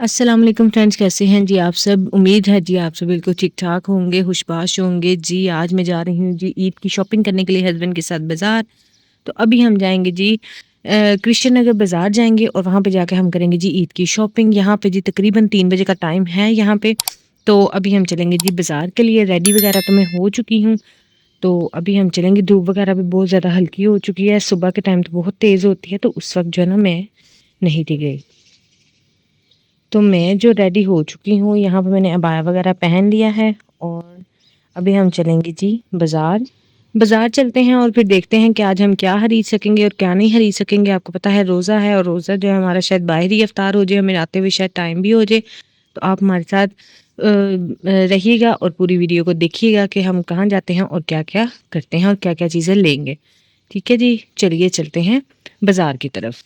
अस्सलाम वालेकुम फ्रेंड्स, कैसे हैं जी आप सब। उम्मीद है जी आप सब बिल्कुल ठीक ठाक होंगे, खुशबाश होंगे जी। आज मैं जा रही हूँ जी ईद की शॉपिंग करने के लिए हस्बैंड के साथ बाज़ार। तो अभी हम जाएंगे जी क्रिश्चियन नगर बाज़ार जाएंगे और वहाँ पे जाके हम करेंगे जी ईद की शॉपिंग। यहाँ पे जी तकरीबन 3 बजे का टाइम है यहाँ पे। तो अभी हम चलेंगे जी बाज़ार के लिए। रेडी वगैरह तो मैं हो चुकी हूँ। तो अभी हम चलेंगे। धूप वगैरह भी बहुत ज़्यादा हल्की हो चुकी है। सुबह के टाइम तो बहुत तेज़ होती है, तो उस वक्त जो है ना मैं नहीं थी गई। तो मैं जो रेडी हो चुकी हूँ, यहाँ पे मैंने अबाया वगैरह पहन लिया है और अभी हम चलेंगे जी बाज़ार। बाज़ार चलते हैं और फिर देखते हैं कि आज हम क्या खरीद सकेंगे और क्या नहीं खरीद सकेंगे। आपको पता है रोज़ा है और रोज़ा जो है हमारा शायद बाहर ही इफ्तार हो जाए, हमें आते हुए शायद टाइम भी हो जाए। तो आप हमारे साथ रहिएगा और पूरी वीडियो को देखिएगा कि हम कहाँ जाते हैं और क्या-क्या करते हैं और क्या-क्या चीज़ें लेंगे। ठीक है जी, चलिए चलते हैं बाज़ार की तरफ।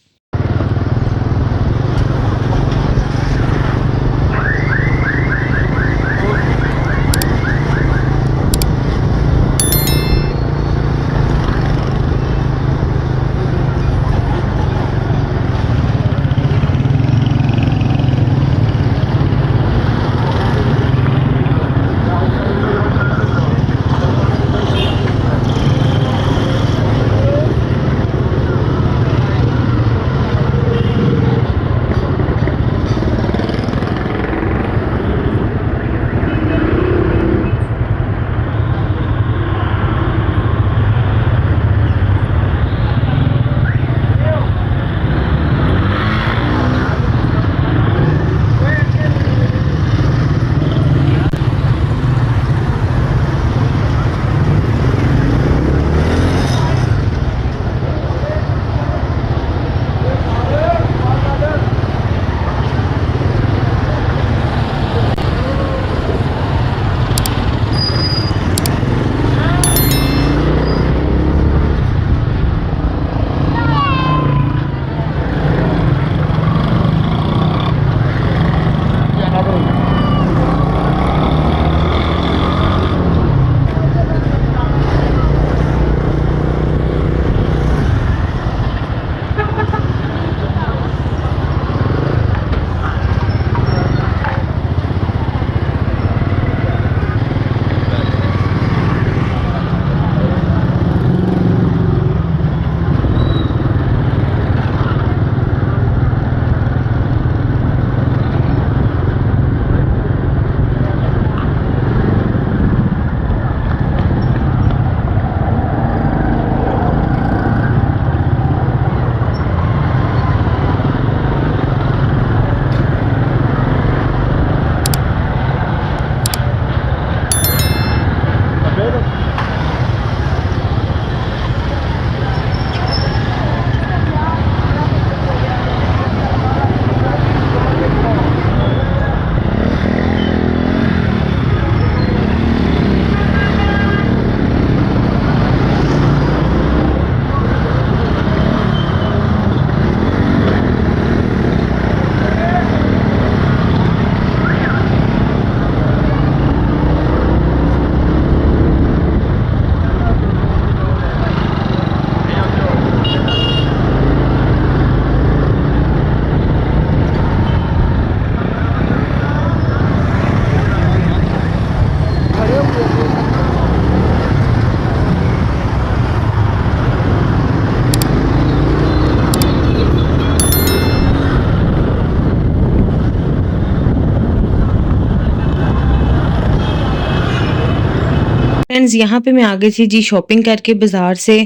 फ्रेंड्स, यहाँ पे मैं आ गई थी जी शॉपिंग करके बाज़ार से।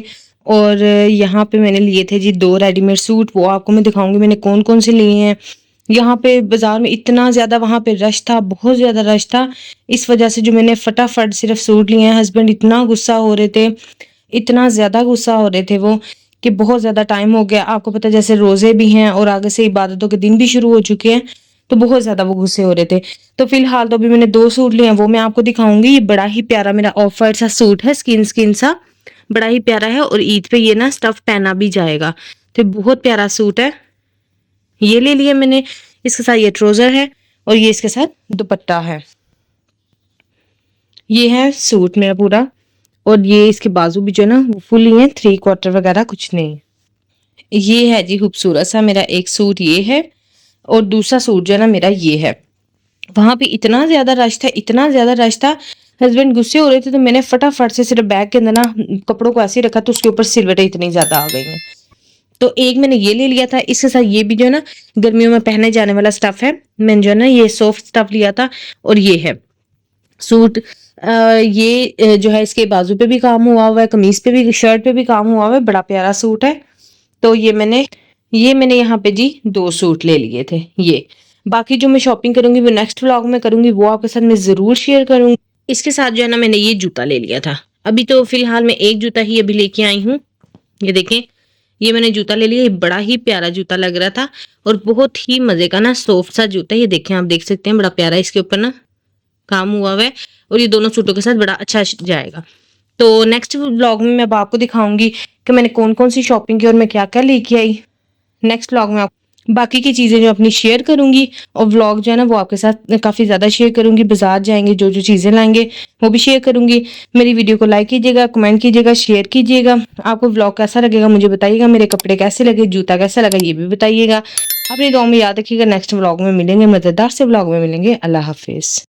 और यहाँ पे मैंने लिए थे जी 2 रेडीमेड सूट। वो आपको मैं दिखाऊँगी मैंने कौन-कौन से लिए हैं। यहाँ पे बाज़ार में इतना ज़्यादा वहाँ पे रश था, बहुत ज़्यादा रश था। इस वज़ह से जो मैंने फटाफट सिर्फ़ सूट लिए हैं, हस्बैंड इतना गुस्सा हो रहे थे, इतना ज़्यादा गुस्सा हो रहे थे वो कि बहुत ज़्यादा टाइम हो गया। आपको पता है जैसे रोज़े भी हैं और आगे से इबादतों के दिन भी शुरू हो चुके हैं, तो बहुत ज़्यादा वो गुस्से हो रहे थे। तो फिलहाल तो अभी मैंने 2 सूट लिए हैं, वो मैं आपको दिखाऊँगी। ये बड़ा ही प्यारा मेरा ऑफ व्हाइट सा सूट है, स्किन स्किन सा, बड़ा ही प्यारा है और ईद पे ये ना स्टफ पहना भी जाएगा। तो बहुत प्यारा सूट है। ये ले लिए मैंने। इसके साथ ये ट्राउज़र है और ये इसके साथ दुपट्टा है। ये है सूट मेरा पूरा। और ये इसके बाजू भी जो है ना वो फुल ही है, 3/4 वगैरह कुछ नहीं। ये है जी खूबसूरत सा मेरा एक सूट ये है। और दूसरा सूट जो है ना मेरा ये है। वहाँ पे इतना ज़्यादा रश था, इतना ज़्यादा रश था, हस्बैंड गुस्से हो रहे थे, तो मैंने फटाफट से सिर्फ बैग के अंदर ना कपड़ों को ऐसे ही रखा, तो उसके ऊपर सिलवटें इतनी ज़्यादा आ गई हैं। तो एक मैंने ये ले लिया था, इसके साथ ये भी जो है ना गर्मियों में पहने जाने वाला स्टफ है। मैंने जो है ना ये सॉफ्ट स्टफ लिया था, और ये है सूट। ये जो है इसके बाजू पे भी काम हुआ है, कमीज पे भी, शर्ट पे भी काम हुआ है, बड़ा प्यारा सूट है। तो ये मैंने यहाँ पे जी 2 सूट ले लिए थे ये। बाकी जो मैं शॉपिंग करूँगी वो नेक्स्ट व्लॉग में करूँगी, वो आपके साथ मैं ज़रूर शेयर करूँगी। इसके साथ जो है ना मैंने ये जूता ले लिया था। अभी तो फ़िलहाल मैं एक जूता ही अभी लेके आई हूँ। ये देखें, ये मैंने जूता ले लिया, ये बड़ा ही प्यारा जूता लग रहा था और बहुत ही मज़े का ना सॉफ्ट सा जूता है। ये देखें, आप देख सकते हैं बड़ा प्यारा इसके ऊपर ना काम हुआ है, और ये दोनों सूटों के साथ बड़ा अच्छा जाएगा। तो नेक्स्ट व्लॉग में मैं अब आपको दिखाऊँगी कि मैंने कौन-कौन सी शॉपिंग की और मैं क्या-क्या लेके आई। नेक्स्ट व्लॉग में आप बाकी की चीज़ें जो अपनी शेयर करूँगी, और व्लॉग जो है ना वो आपके साथ काफ़ी ज़्यादा शेयर करूँगी। बाज़ार जाएँगे, जो-जो चीज़ें लाएँगे वो भी शेयर करूँगी। मेरी वीडियो को लाइक कीजिएगा, कमेंट कीजिएगा, शेयर कीजिएगा। आपको व्लॉग कैसा लगेगा मुझे बताइएगा, मेरे कपड़े कैसे लगे, जूता कैसा लगा ये भी बताइएगा। अपनी दुआओं में याद रखिएगा। नेक्स्ट व्लॉग में मिलेंगे, मज़ेदार से व्लॉग में मिलेंगे। अल्लाह हाफ़िज़।